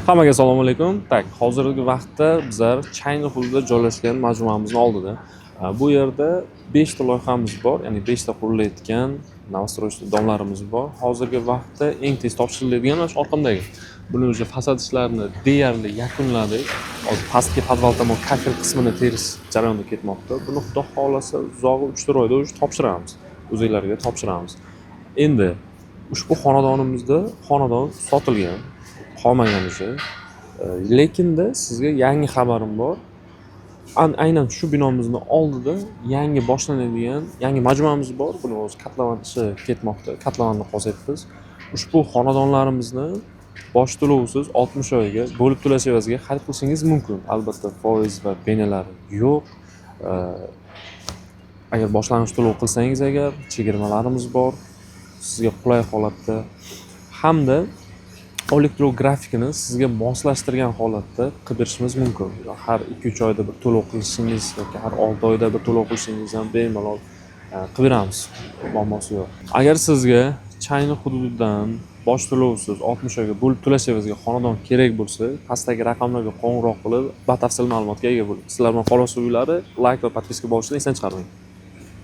Hammaga assalomu alaykum. Tak, hozirgi vaqtda bizlar China hududida joylashgan majmuamizning oldida. Bu yerda 5 ta loyihamiz bor, ya'ni 5 ta qurilayotgan novostroychilik domlarimiz bor. Hozirgi vaqtda eng tez topshiriladigan mana shu orqamdagi. Buni o'zi fasad ishlarini deyarli yakunladik. Hozir pastki podval tomon kafel qismini terish jarayonida ketmoqda. Buni xudo xolasa uzog'i 3-4 oyda o'zi topshiramiz. O'zingizlarga topshiramiz. Endi ushbu xonadonimizda xonadon sotilgan. Qolmaganicha. Lekinda sizga yangi xabarim bor. Aynan shu binomizning oldida yangi boshlanadigan yangi majmuamiz bor. Buni o'zi katlavan ishi ketmoqda. Katlavanni qo'zyapmiz. Ushbu xonadonlarimizni bosh to'lovsiz 60 oyga bo'lib to'lash evaziga xarid qilishingiz mumkin. Albatta foiz va penalari yo'q. Agar boshlang'ich to'lov qilsangiz agar chegirmalarimiz bor. Sizga qulay holatda hamda oylik to'lov grafikini sizga moslashtirgan holatda qilib berishimiz mumkin. Har 2-3 oyda bir to'lov qilishingiz yoki har 6 oyda bir to'lov qilishingiz ham bemalol qilib beramiz. Muammosi yo'q. Agar sizga China hududidan bosh to'lovsiz 60 oyga bo'lib to'lash evaziga xonadon kerak bo'lsa, pastdagi raqamlarga qo'ng'iroq qilib, batafsil ma'lumotga ega bo'ling. Sizlar bilan qolgan uylari like va podpiska bo'lishini esdan chiqarmang.